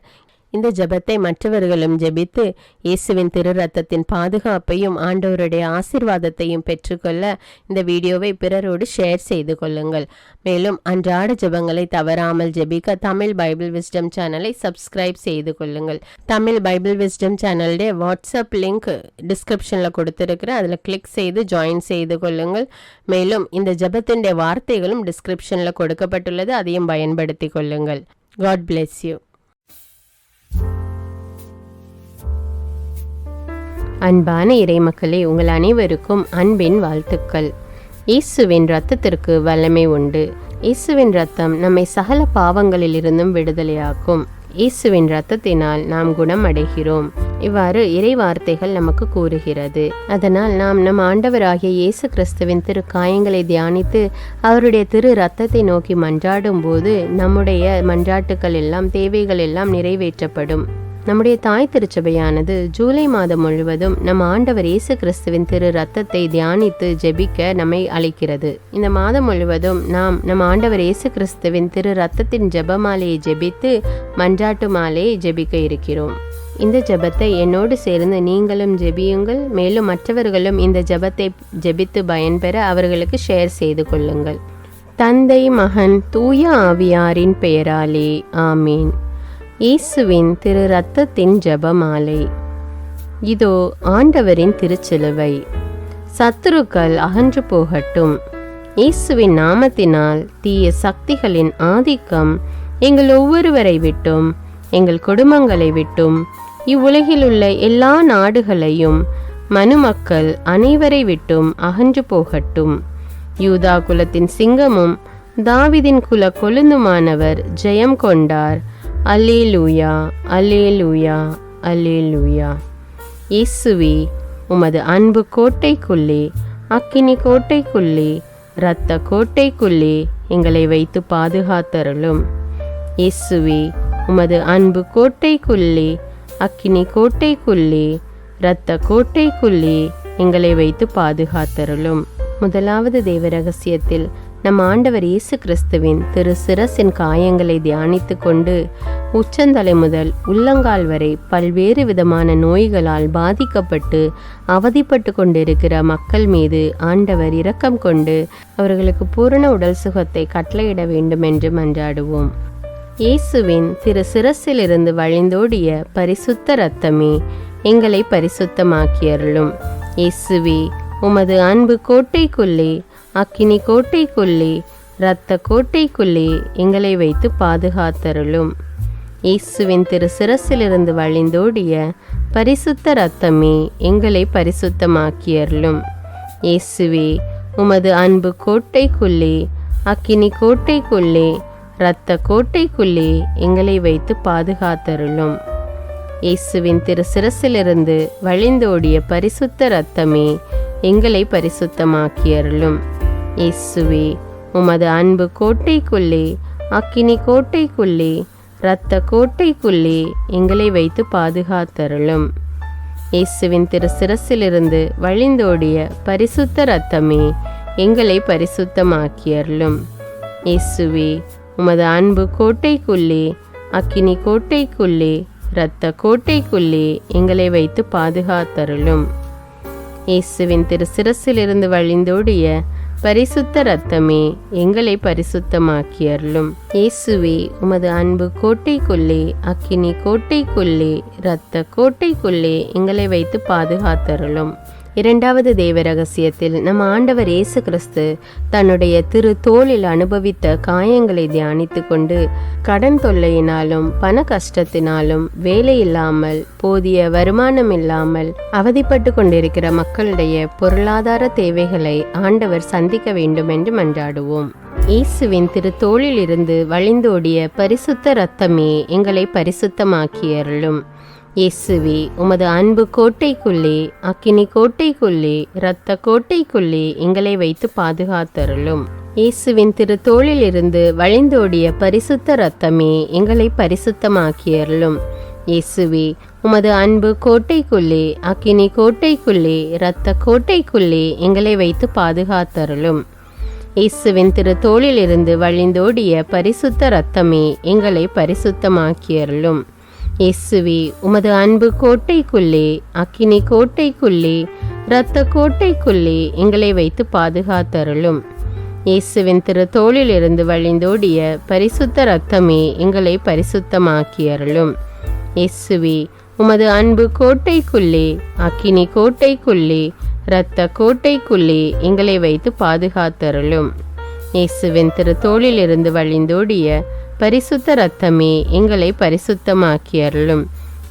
இந்த ஜெபத்தை மற்றவர்களும் ஜெபித்து இயேசுவின் திரு ரத்தத்தின் பாதுகாப்பையும் ஆண்டவருடைய ஆசீர்வாதத்தையும் பெற்றுக்கொள்ள இந்த வீடியோவை பிறரோடு ஷேர் செய்து கொள்ளுங்கள். மேலும் அன்றாட ஜெபங்களை தவறாமல் ஜெபிக்க தமிழ் பைபிள் விஸ்டம் சேனலை சப்ஸ்கிரைப் செய்து கொள்ளுங்கள். தமிழ் பைபிள் விஸ்டம் சேனலுடைய வாட்ஸ்அப் லிங்க் டிஸ்கிரிப்ஷனில் கொடுத்துருக்கிறேன். அதில் கிளிக் செய்து ஜாயின் செய்து கொள்ளுங்கள். மேலும் இந்த ஜெபத்தினுடைய வார்த்தைகளும் டிஸ்கிரிப்ஷனில் கொடுக்கப்பட்டுள்ளது, அதையும் பயன்படுத்தி கொள்ளுங்கள். God bless you. அன்பான இறைமக்களே, உங்கள் அனைவருக்கும் அன்பின் வாழ்த்துக்கள். இயேசுவின் இரத்தத்திற்கு வல்லமை உண்டு. இயேசுவின் இரத்தம் நம்மை சகல பாவங்களிலிருந்தும் விடுதலையாக்கும். இயேசுவின் இரத்தத்தினால் நாம் குணம் அடைகிறோம். இவ்வாறு இறை வார்த்தைகள் நமக்கு கூறுகிறது. அதனால் நாம் நம் ஆண்டவராகிய இயேசு கிறிஸ்துவின் திரு காயங்களை தியானித்து அவருடைய திரு இரத்தத்தை நோக்கி மன்றாடும் போது நம்முடைய மன்றாட்டுக்கள் எல்லாம், தேவைகள் எல்லாம் நிறைவேற்றப்படும். நம்முடைய தாய் திருச்சபையானது ஜூலை மாதம் முழுவதும் நம் ஆண்டவர் இயேசு கிறிஸ்துவின் திரு ரத்தத்தை தியானித்து ஜெபிக்க நம்மை அழைக்கிறது. இந்த மாதம் முழுவதும் நாம் நம் ஆண்டவர் இயேசு கிறிஸ்துவின் திரு ரத்தத்தின் ஜெபமாலையை ஜெபித்து மன்றாட்டு மாலையை ஜெபிக்க இருக்கிறோம். இந்த ஜெபத்தை என்னோடு சேர்ந்து நீங்களும் ஜெபியுங்கள். மேலும் மற்றவர்களும் இந்த ஜெபத்தை ஜெபித்து பயன்பெற அவர்களுக்கு ஷேர் செய்து கொள்ளுங்கள். தந்தை, மகன், தூய ஆவியாரின் பெயராலே ஆமீன். இயேசுவின் திரு ரத்தத்தின் ஜெபமாலை. இதோ ஆண்டவரின் திருச்சிலுவை. சத்துருக்கள் அகன்று போகட்டும். இயேசுவின் நாமத்தினால் தீய சக்திகளின் ஆதிக்கம் எங்கள் ஒவ்வொருவரை விட்டும், எங்கள் குடும்பங்களை விட்டும், இவ்வுலகில் உள்ள எல்லா நாடுகளையும் மனுமக்கள் அனைவரை விட்டும் அகன்று போகட்டும். யூதா குலத்தின் சிங்கமும் தாவீதின் குல கொழுந்துமானவர் ஜெயம் கொண்டார். அல்லேலூயா, அல்லேலூயா, அல்லேலூயா. இயேசுவே, உமது அன்பு கோட்டைக்குள்ளே, அக்கினி கோட்டைக்குள்ளே, இரத்த கோட்டைக்குள்ளே எங்களை வைத்து பாதுகாத்தருளும். இயேசுவே, உமது அன்பு கோட்டைக்குள்ளே, அக்கினி கோட்டைக்குள்ளே, இரத்த கோட்டைக்குள்ளே எங்களை வைத்து பாதுகாத்தருளும். முதலாவது தேவ ரகசியத்தில் நம் ஆண்டவர் இயேசு கிறிஸ்துவின் திரு சிரசின் காயங்களை தியானித்து கொண்டு உச்சந்தலை முதல் உள்ளங்கால் வரை பல்வேறு விதமான நோய்களால் பாதிக்கப்பட்டு அவதிப்பட்டு கொண்டிருக்கிற மக்கள் மீது ஆண்டவர் இரக்கம் கொண்டு அவர்களுக்கு பூரண உடல் சுகத்தை கட்டளையிட வேண்டும் என்று மன்றாடுவோம். இயேசுவின் திரு சிரசிலிருந்து வழிந்தோடிய பரிசுத்த இரத்தமே எங்களை பரிசுத்தமாக்கியருளும். இயேசுவே, உமது அன்பு கோட்டைக்குள்ளே, அக்கினி கோட்டைக்குள்ளே, இரத்த கோட்டைக்குள்ளே எங்களை வைத்து பாதுகாத்தருளும். இயேசுவின் திரு சிரசிலிருந்து வழிந்தோடிய பரிசுத்த இரத்தமே எங்களை பரிசுத்தமாக்கியருளும். இயேசுவே, உமது அன்பு கோட்டைக்குள்ளே, அக்கினி கோட்டைக்குள்ளே, இரத்த கோட்டைக்குள்ளே எங்களை வைத்து பாதுகாத்தருளும். இயேசுவின் திரு சிரசிலிருந்து வழிந்தோடிய பரிசுத்த இரத்தமே எங்களை பரிசுத்தமாக்கியருளும். இயேசுவே, உமது அன்பு கோட்டைக்குள்ளே, அக்கினி கோட்டைக்குள்ளே, இரத்த கோட்டைக்குள்ளே எங்களை வைத்து பாதுகாத்தருளும். இயேசுவின் திரு சிரசிலிருந்து வழிந்தோடிய பரிசுத்த இரத்தமே எங்களை பரிசுத்தமாக்கியருளும். இயேசுவே, உமது அன்பு கோட்டைக்குள்ளே, அக்கினி கோட்டைக்குள்ளே, இரத்த கோட்டைக்குள்ளே எங்களை வைத்து பாதுகாத்தருளும். இயேசுவின் திரு சிரசிலிருந்து வழிந்தோடிய பரிசுத்த இரத்தமே எங்களை பரிசுத்தமாக்கியருளும். இயேசுவே, உமது அன்பு கோட்டைக்குள்ளே, அக்கினி கோட்டைக்குள்ளே, இரத்த கோட்டைக்குள்ளே எங்களை வைத்து பாதுகாத்தருளும். இரண்டாவது தேவ ரகசியத்தில் நம் ஆண்டவர் இயேசு கிறிஸ்து தன்னுடைய திரு தோளில் அனுபவித்த காயங்களை தியானித்து கொண்டு கடன் தொல்லையினாலும் பண கஷ்டத்தினாலும் வேலை இல்லாமல் போதிய வருமானம் இல்லாமல் அவதிப்பட்டு கொண்டிருக்கிற மக்களுடைய பொருளாதார தேவைகளை ஆண்டவர் சந்திக்க வேண்டும் என்று மன்றாடுவோம். இயேசுவின் திரு தோளில் இருந்து வழிந்தோடிய பரிசுத்த இரத்தமே எங்களை பரிசுத்தமாக்கியருளும். இயேசுவே, உமது அன்பு கோட்டைக்குள்ளே, அக்கினி கோட்டைக்குள்ளே, இரத்த கோட்டைக்குள்ளே எங்களை வைத்து பாதுகாத்தருளும். இயேசுவின் திரு தோளில் இருந்து வழிந்தோடிய பரிசுத்த இரத்தமே எங்களை பரிசுத்தமாக்கியருளும். இயேசுவே, உமது அன்பு கோட்டைக்குள்ளே, அக்கினி கோட்டைக்குள்ளே, இரத்த கோட்டைக்குள்ளே எங்களை வைத்து பாதுகாத்தருளும். இயேசுவின் திரு தோளில் இருந்து வழிந்தோடிய பரிசுத்த இரத்தமே எங்களை பரிசுத்தமாக்கியருளும். இயேசுவே, உமது அன்பு கோட்டைக்குள்ளே, அக்கினி கோட்டைக்குள்ளே, இரத்த கோட்டைக்குள்ளே எங்களை வைத்து பாதுகாத்தருளும். இயேசுவின் திரு தோளில் இருந்து வழிந்தோடிய பரிசுத்த இரத்தமே எங்களை பரிசுத்தமாக்கியருளும். இயேசுவே, உமது அன்பு கோட்டைக்குள்ளே, அக்கினி கோட்டைக்குள்ளே, இரத்த கோட்டைக்குள்ளே எங்களை வைத்து பாதுகாத்தருளும். இயேசுவின் திரு தோளில் இருந்து வழிந்தோடிய பரிசுத்த இரத்தமே எங்களை பரிசுத்தமாக்கியருளும்.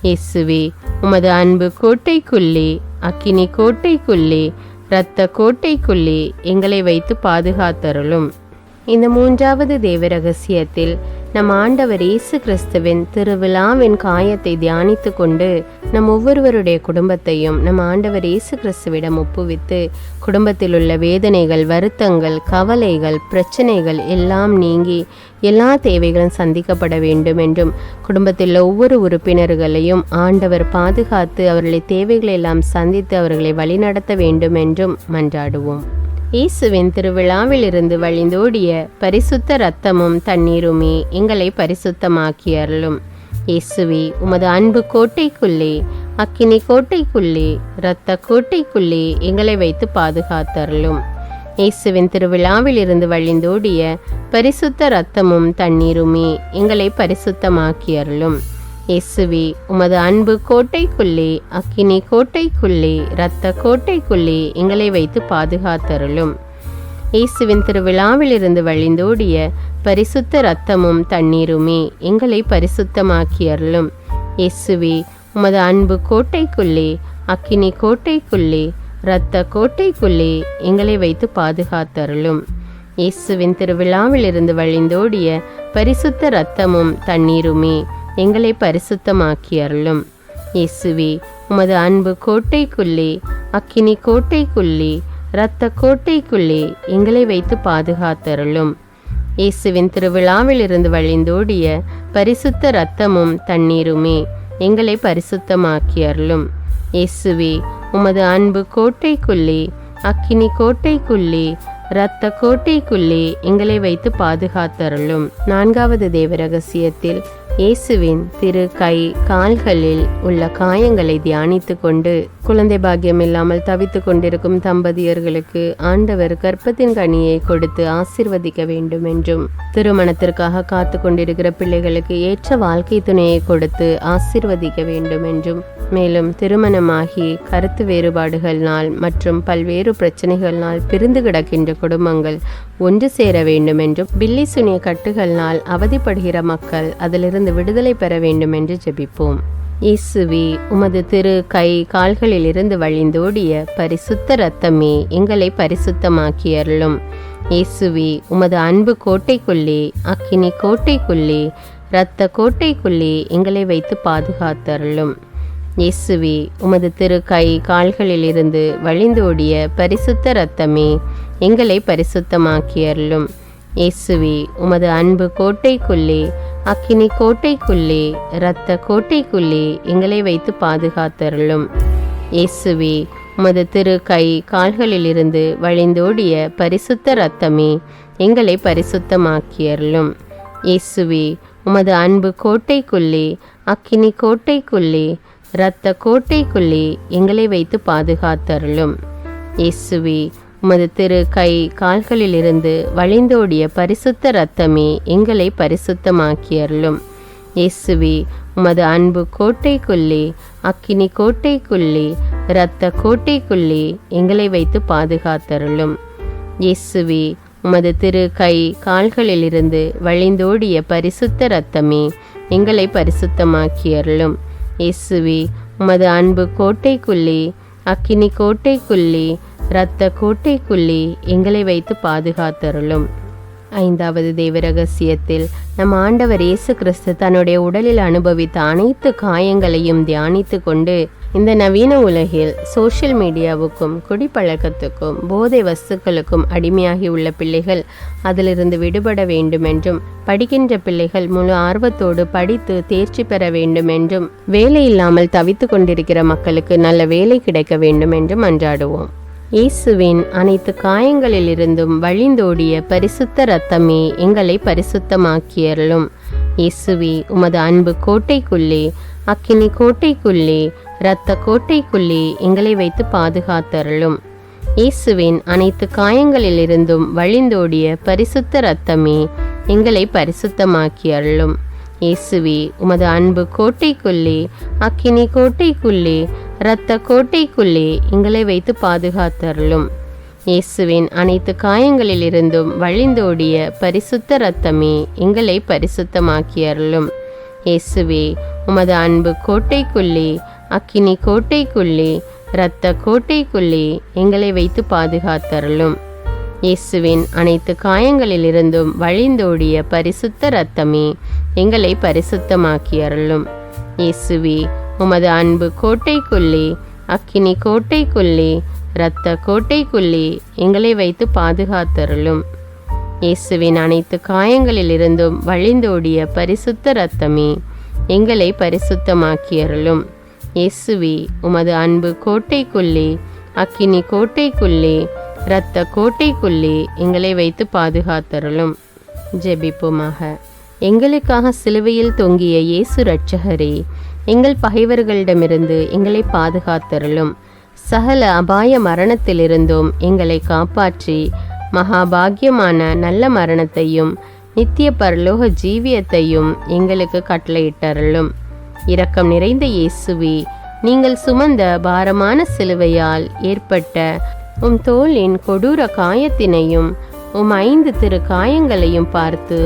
இயேசுவே, உமது அன்பு கோட்டைக்குள்ளே, அக்கினி கோட்டைக்குள்ளே, இரத்த கோட்டைக்குள்ளே எங்களை வைத்து பாதுகாத்தருளும். இந்த மூன்றாவது தேவ ரகசியத்தில் நம் ஆண்டவர் இயேசு கிறிஸ்துவின் திருவிழாவின் காயத்தை தியானித்து கொண்டு நம் ஒவ்வொருவருடைய குடும்பத்தையும் நம் ஆண்டவர் இயேசு கிறிஸ்துவிடம் ஒப்புவித்து குடும்பத்தில் உள்ள வேதனைகள், வருத்தங்கள், கவலைகள், பிரச்சனைகள் எல்லாம் நீங்கி எல்லா தேவைகளும் சந்திக்கப்பட வேண்டும் என்றும் குடும்பத்தில் ஒவ்வொரு உறுப்பினர்களையும் ஆண்டவர் பாதுகாத்து அவர்களை தேவைகளை எல்லாம் சந்தித்து அவர்களை வழிநடத்த வேண்டும் என்றும் மன்றாடுவோம். இயேசுவின் திருவிழாவிலிருந்து வழிந்தோடிய பரிசுத்த இரத்தமும் தண்ணீருமே எங்களை பரிசுத்தமாக்கியருளும். இயேசுவே, உமது அன்பு கோட்டைக்குள்ளே, அக்கினி கோட்டைக்குள்ளே, இரத்த கோட்டைக்குள்ளே எங்களை வைத்து பாதுகாத்தருளும். இயேசுவின் திருவிழாவிலிருந்து வழிந்தோடிய பரிசுத்த இரத்தமும் தண்ணீருமே எங்களை பரிசுத்தமாக்கியருளும். இயேசுவே, உமது அன்பு கோட்டைக்குள்ளே, அக்கினி கோட்டைக்குள்ளே, இரத்த கோட்டைக்குள்ளே எங்களை வைத்து பாதுகாத்தருளும். இயேசுவின் திருவிழாவிலிருந்து வழிந்தோடிய பரிசுத்த இரத்தமும் தண்ணீருமே எங்களை பரிசுத்தமாக்கியருளும். இயேசுவே, உமது அன்பு கோட்டைக்குள்ளே, அக்கினி கோட்டைக்குள்ளே, இரத்த கோட்டைக்குள்ளே எங்களை வைத்து பாதுகாத்தருளும். இயேசுவின் திருவிழாவிலிருந்து வழிந்தோடிய பரிசுத்த இரத்தமும் தண்ணீருமே எங்களை பரிசுத்தமாக்கி அருளும். இயேசுவே, உமது அன்பு கோட்டைக்குள்ளே, அக்கினி கோட்டைக்குள்ளே, இரத்த கோட்டைக்குள்ளே எங்களை வைத்து பாதுகாத்தருளும். இயேசுவின் திருவிழாவிலிருந்து வழிந்தோடிய பரிசுத்த இரத்தமும் தண்ணீருமே எங்களை பரிசுத்தமாக்கி அருளும். இயேசுவே, உமது அன்பு கோட்டைக்குள்ளே, அக்கினி கோட்டைக்குள்ளே, இரத்த கோட்டைக்குள்ளே எங்களை வைத்து பாதுகாத்தருளும். 4வது தேவ ரகசியத்தில் இயேசுவின் திரு கை கால்களில் உள்ள காயங்களை தியானித்து கொண்டு குழந்தை பாக்கியம் இல்லாமல் தவித்து கொண்டிருக்கும் தம்பதியர்களுக்கு ஆண்டவர் கர்ப்பத்தின் கனியை கொடுத்து ஆசீர்வதிக்க வேண்டும் என்றும், திருமணத்திற்காக காத்து கொண்டிருக்கிற பிள்ளைகளுக்கு ஏற்ற வாழ்க்கை துணையை கொடுத்து ஆசீர்வதிக்க வேண்டும் என்றும், மேலும் திருமணமாகி கருத்து வேறுபாடுகளினால் மற்றும் பல்வேறு பிரச்சனைகளினால் பிரிந்து கிடக்கின்ற குடும்பங்கள் ஒன்று சேர வேண்டும் என்றும், பில்லி சுனிய கட்டுகளினால் அவதிப்படுகிற மக்கள் அதிலிருந்து விடுதலை பெற வேண்டும் என்று ஜெபிப்போம். இயேசுவே, உமது திரு கை கால்களில் இருந்து வழிந்தோடிய பரிசுத்த இரத்தமே எங்களை பரிசுத்தமாக்கி அருளும். இயேசுவே, உமது அன்பு கோட்டைக்குள்ளே, அக்கினி கோட்டைக்குள்ளே, இரத்த கோட்டைக்குள்ளே எங்களை வைத்து பாதுகாத்தருளும். இயேசுவே, உமது திரு கை கால்களில் இருந்து வழிந்தோடிய பரிசுத்த இரத்தமே எங்களை பரிசுத்தமாக்கி அருளும். இயேசுவே, உமது அன்பு கோட்டைக்குள்ளே, அக்கினி கோட்டைக்குள்ளே, இரத்த கோட்டைக்குள்ளே எங்களை வைத்து பாதுகாத்தருளும். இயேசுவே, உமது திரு கை கால்களில் இருந்து வழிந்தோடிய பரிசுத்த இரத்தமே எங்களை பரிசுத்தமாக்கி அருளும். இயேசுவே, உமது அன்பு கோட்டைக்குள்ளே, அக்கினி கோட்டைக்குள்ளே, இரத்த கோட்டைக்குள்ளே எங்களை வைத்து பாதுகாத்தருளும். இயேசுவே, உமது திரு கை கால்களில் இருந்து வழிந்தோடிய பரிசுத்த இரத்தமே எங்களை பரிசுத்தமாக்கி அருளும். இயேசுவே, உமது அன்பு கோட்டைக்குள்ளே, அக்கினி கோட்டைக்குள்ளே, இரத்த கோட்டைக்குள்ளே எங்களை வைத்து பாதுகாத்தருளும். இயேசுவே, உமது திரு கை கால்களில் இருந்து வழிந்தோடிய பரிசுத்த இரத்தமே எங்களை பரிசுத்தமாக்கி அருளும். இயேசுவே, உமது அன்பு கோட்டைக்குள்ளே, அக்கினி கோட்டைக்குள்ளே, இரத்த கோட்டைக்குள்ளே எங்களை வைத்து பாதுகாத்தருளும். 5வது தேவ ரகசியத்தில் நம் ஆண்டவர் இயேசு கிறிஸ்து தன்னுடைய உடலில் அனுபவித்த அனைத்து காயங்களையும் தியானித்து கொண்டு, இந்த நவீன உலகில் சோஷியல் மீடியாவுக்கும் குடிப்பழக்கத்துக்கும் போதை வஸ்துக்களுக்கும் அடிமையாகி உள்ள பிள்ளைகள் அதிலிருந்து விடுபட வேண்டும் என்றும், படிக்கின்ற பிள்ளைகள் முழு ஆர்வத்தோடு படித்து தேர்ச்சி பெற வேண்டும் என்றும், வேலை இல்லாமல் தவித்து கொண்டிருக்கிற மக்களுக்கு நல்ல வேலை கிடைக்க வேண்டும் என்றும் மன்றாடுவோம். இயேசுவின் அனைத்து காயங்களிலிருந்தும் வழிந்தோடிய பரிசுத்த இரத்தமே எங்களை பரிசுத்தமாக்கி அருளும். இயேசுவே, உமது அன்பு கோட்டைக்குள்ளே, அக்கினி கோட்டைக்குள்ளே, இரத்த கோட்டைக்குள்ளே எங்களை வைத்து பாதுகாத்தருளும். இயேசுவின் அனைத்து காயங்களிலிருந்தும் வழிந்தோடிய பரிசுத்த இரத்தமே எங்களை பரிசுத்தமாக்கி அருளும். இயேசுவே, உமது அன்பு கோட்டைக்குள்ளே, அக்கினி கோட்டைக்குள்ளே, இரத்த கோட்டைக்குள்ளே எங்களை வைத்து பாதுகாத்தருளும். இயேசுவின் அனைத்து காயங்களிலிருந்தும் வழிந்தோடிய பரிசுத்த இரத்தமே எங்களை பரிசுத்தமாக்கி அருளும். இயேசுவே, உமது அன்பு கோட்டைக்குள்ளே, அக்கினி கோட்டைக்குள்ளே, இரத்த கோட்டைக்குள்ளே எங்களை வைத்து பாதுகாத்தருளும். இயேசுவின் அனைத்து காயங்களிலிருந்தும் வழிந்தோடிய பரிசுத்த இரத்தமே எங்களை பரிசுத்தமாக்கி அருளும். இயேசுவே, உமது அன்பு கோட்டைக்குள்ளே, அக்கினி கோட்டைக்குள்ளே, இரத்த கோட்டைக்குள்ளே எங்களை வைத்து பாதுகாத்தருளும். இயேசுவின் அனைத்து காயங்களிலிருந்தும் வழிந்தோடிய பரிசுத்த இரத்தமே எங்களை பரிசுத்தமாக்கி அருளும். இயேசுவே, உமது அன்பு கோட்டைக்குள்ளே, அக்கினி கோட்டைக்குள்ளே, இரத்த கோட்டைக்குள்ளே எங்களை வைத்து பாதுகாத்தருளும். ஜெபிப்போமாக. எங்களுக்காக சிலுவையில் தொங்கிய இயேசு இரட்சகரே, எங்கள் பகைவர்களிடமிருந்து எங்களை பாதுகாத்தருளும். சகல அபாய மரணத்திலிருந்தும் எங்களை காப்பாற்றி மகாபாகியமான நல்ல மரணத்தையும் நித்திய பரலோக ஜீவியத்தையும் எங்களுக்கு கட்டளையிட்டருளும். இரக்கம் நிறைந்த இயேசுவே, நீங்கள் சுமந்த பாரமான சிலுவையால் ஏற்பட்ட உம் தோளின் கொடூர காயத்தினையும் உம் 5 திரு காயங்களையும் பார்த்து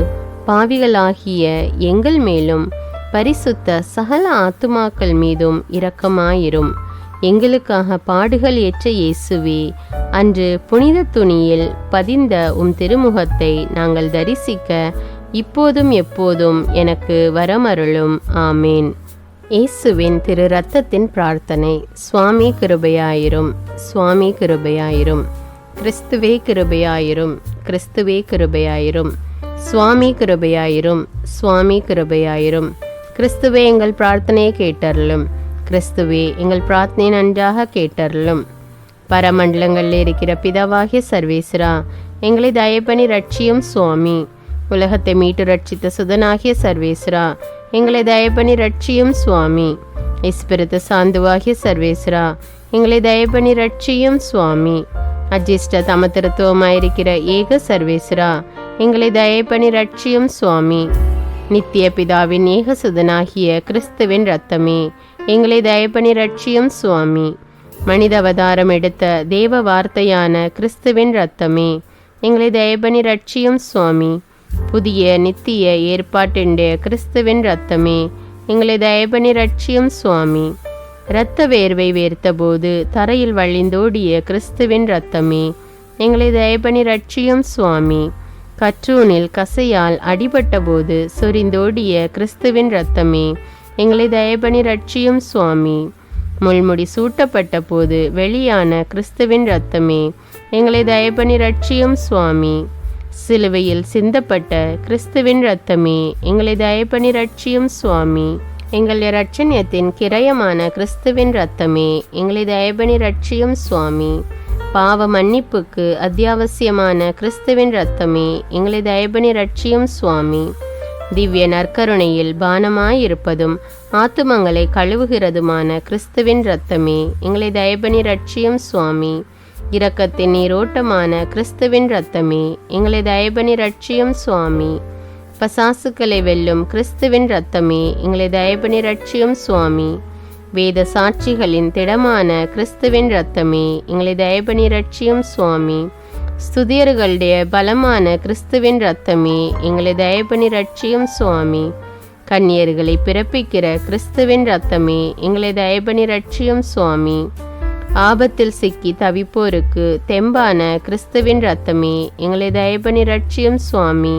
பாவிகளாகிய எங்கள் மேலும் பரிசுத்த சகல ஆத்துமாக்கள் மீதும் இரக்கமாயிரும். எங்களுக்காக பாடுகள் ஏற்ற இயேசுவே, அன்று புனித துணியில் பதிந்த உம் திருமுகத்தை நாங்கள் தரிசிக்க இப்போதும் எப்போதும் எனக்கு வரமருளும். ஆமேன். இயேசுவின் திரு இரத்தத்தின் பிரார்த்தனை. சுவாமி கிருபையாயிரும், சுவாமி கிருபையாயிரும். கிறிஸ்துவே கிருபையாயிரும், கிறிஸ்துவே கிருபையாயிரும். சுவாமி கிருபையாயிரும், சுவாமி கிருபையாயிரும். கிறிஸ்துவே எங்கள் பிரார்த்தனையை கேட்டருளும், கிறிஸ்துவே எங்கள் பிரார்த்தனை நன்றாக கேட்டருளும். பரமண்டலங்களில் இருக்கிற பிதாவாகிய சர்வேஸ்வரா, எங்களை தயப்பணி ரட்சியும் சுவாமி. உலகத்தை மீட்டு ரட்சித்த சுதனாகிய சர்வேஸ்வரா, எங்களை தயப்பணி ரட்சியும் சுவாமி. இஸ்பிரித்து சாந்துவாகிய சர்வேஸ்வரா, எங்களை தயப்பணி ரட்சியும் சுவாமி. அஜிஷ்ட தமத்திருத்துவமாயிருக்கிற ஏக சர்வேஸ்வரா, எங்களை தயப்பணி ரட்சியும் சுவாமி. நித்திய பிதாவின் ஏக சுதனாகிய கிறிஸ்துவின் இரத்தமே, எங்களை தயப்பணி ரட்சியும் சுவாமி. மனித அவதாரம் எடுத்த தேவ வார்த்தையான கிறிஸ்துவின் இரத்தமே, எங்களை தயப்பணி ரட்சியும் சுவாமி. புதிய நித்திய ஏற்பாட்டிൻ്റെ கிறிஸ்துவின் இரத்தமே, எங்களை தயப்பணி ரட்சியும் சுவாமி. இரத்த வேர்வை வேர்த்தபோது தரையில் வழிந்தோடிய கிறிஸ்துவின் இரத்தமே, எங்களை தயப்பணி ரட்சியும் சுவாமி. கற்றூனில் கசையால் அடிபட்ட போது சொரிந்தோடிய கிறிஸ்துவின் இரத்தமே, எங்களை தயப்பணி ரட்சியும் சுவாமி. முள்முடி சூட்டப்பட்ட போது வெளியான கிறிஸ்துவின் இரத்தமே, எங்களை தயப்பணி ரட்சியும் சுவாமி. சிலுவையில் சிந்தப்பட்ட கிறிஸ்துவின் இரத்தமே, எங்களை தயப்பணி ரட்சியும் சுவாமி. எங்கள் இரட்சணியத்தின் கிரயமான கிறிஸ்துவின் இரத்தமே, எங்களை தயப்பணி ரட்சியும் சுவாமி. பாவ மன்னிப்புக்கு அத்தியாவசியமான கிறிஸ்துவின் இரத்தமே, எங்களை தயப்பணி ரட்சியும் சுவாமி. திவ்ய நற்கருணையில் பானமாயிருப்பதும் ஆத்துமங்களை கழுவுகிறதுமான கிறிஸ்துவின் இரத்தமே, எங்களை தயப்பணி ரட்சியும் சுவாமி. இரக்கத்தின் நீரோட்டமான கிறிஸ்துவின் இரத்தமே, எங்களை தயப்பணி ரட்சியும் சுவாமி. பசாசுக்களை வெல்லும் கிறிஸ்துவின் இரத்தமே, எங்களை தயப்பணி ரட்சியும் சுவாமி. வேத சாட்சிகளின் திடமான கிறிஸ்துவின் இரத்தமே, எங்களை தயப்பணி ரட்சியும் சுவாமி. ஸ்துதியர்களுடைய பலமான கிறிஸ்துவின் இரத்தமே, எங்களை தயப்பணி ரட்சியும் சுவாமி. கன்னியர்களை பிறப்பிக்கிற கிறிஸ்துவின் இரத்தமே, எங்களை தயப்பணி ரட்சியும் சுவாமி. ஆபத்தில் சிக்கி தவிப்போருக்கு தெம்பான கிறிஸ்துவின் இரத்தமே, எங்களை தயப்பணி ரட்சியும் சுவாமி.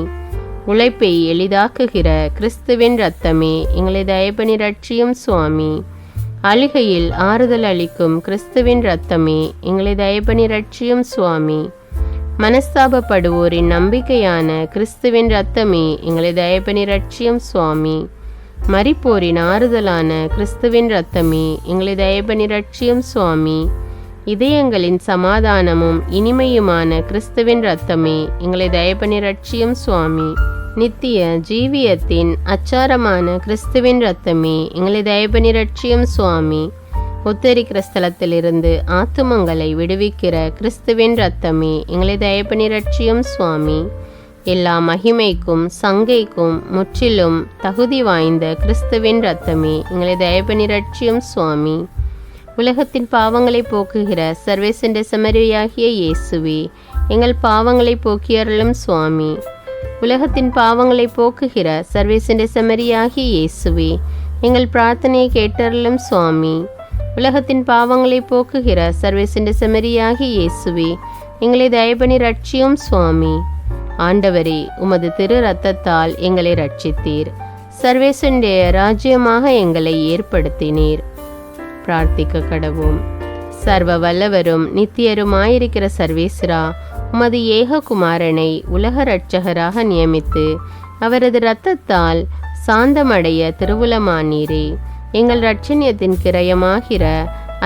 உழைப்பை எளிதாக்குகிற கிறிஸ்துவின் இரத்தமே, எங்களை தயப்பணி ரட்சியும் சுவாமி. அழுகையில் ஆறுதல் அளிக்கும் கிறிஸ்துவின் இரத்தமே, எங்களை தயப்பணி ரட்சியும் சுவாமி. மனஸ்தாபப்படுவோரின் நம்பிக்கையான கிறிஸ்துவின் இரத்தமே, எங்களை தயப்பணி ரட்சியும் சுவாமி. மரிப்போரின் ஆறுதலான கிறிஸ்துவின் இரத்தமே, எங்களை தயப்பணி ரட்சியும் சுவாமி. இதயங்களின் சமாதானமும் இனிமையுமான கிறிஸ்துவின் இரத்தமே, எங்களை தயப்பணி ரட்சியும் சுவாமி. நித்திய ஜீவியத்தின் அச்சாரமான கிறிஸ்துவின் இரத்தமே, எங்களை தயப்பணி ரட்சியும் சுவாமி. உத்தரிக்கிற ஸ்தலத்திலிருந்து ஆத்துமங்களை விடுவிக்கிற கிறிஸ்துவின் இரத்தமே, எங்களை தயப்பணி ரட்சியும் சுவாமி. எல்லா மகிமைக்கும் சங்கைக்கும் முற்றிலும் தகுதி வாய்ந்த கிறிஸ்துவின் இரத்தமே, எங்களை தயப்பணி ரட்சியும் சுவாமி. உலகத்தின் பாவங்களை போக்குகிற சர்வேசண்ட செம்மறியாகிய இயேசுவே, எங்கள் பாவங்களை போக்கியருளும் சுவாமி. உலகத்தின் பாவங்களை போக்குகிற சர்வேசண்ட செம்மறியாகிய இயேசுவே, எங்கள் பிரார்த்தனையை கேட்டருளும் சுவாமி. உலகத்தின் பாவங்களை போக்குகிற சர்வேசண்ட செம்மறியாகிய இயேசுவே, எங்களை தயப்பணி ரட்சியும் சுவாமி. ஆண்டவரே, உமது திரு இரத்தத்தால் எங்களை ரட்சித்தீர். சர்வேசண்ட ராஜ்யமாக எங்களை ஏற்படுத்தினீர். பிரார்த்திக்க கடவோம். சர்வ வல்லவரும் நித்தியருமாயிருக்கிற சர்வேஸ்வரா, உமது ஏககுமாரனை உலக இரட்சகராக நியமித்து அவரது இரத்தத்தால் சாந்தமடைய திருவுளமானீரே. எங்கள் இரட்சணியத்தின் கிரயமாகிற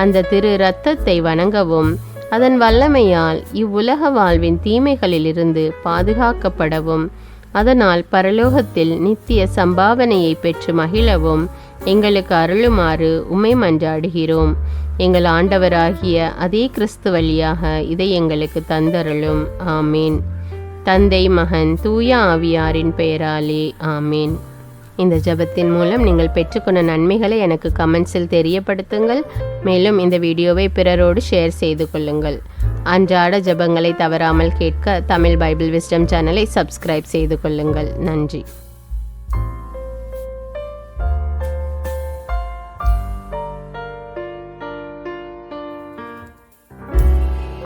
அந்த திரு இரத்தத்தை வணங்கவும் அதன் வல்லமையால் இவ்வுலக வாழ்வின் தீமைகளிலிருந்து பாதுகாக்கப்படவும் அதனால் பரலோகத்தில் நித்திய சம்பாவனையை பெற்று மகிழவும் எங்களுக்கு அருளுமாறு உம்மை மன்றாடுகிறோம். எங்கள் ஆண்டவராகிய அதே கிறிஸ்து வழியாக இதை எங்களுக்கு தந்தருளும். ஆமேன். தந்தை, மகன், தூய ஆவியாரின் பெயராலே ஆமேன். இந்த ஜெபத்தின் மூலம் நீங்கள் பெற்றுக்கொண்ட நன்மைகளை எனக்கு கமெண்ட்ஸில் தெரியப்படுத்துங்கள். மேலும் இந்த வீடியோவை பிறரோடு ஷேர் செய்து கொள்ளுங்கள். அன்றாட ஜெபங்களை தவறாமல் கேட்க தமிழ் பைபிள் விஸ்டம் சேனலை சப்ஸ்கிரைப் செய்து கொள்ளுங்கள். நன்றி.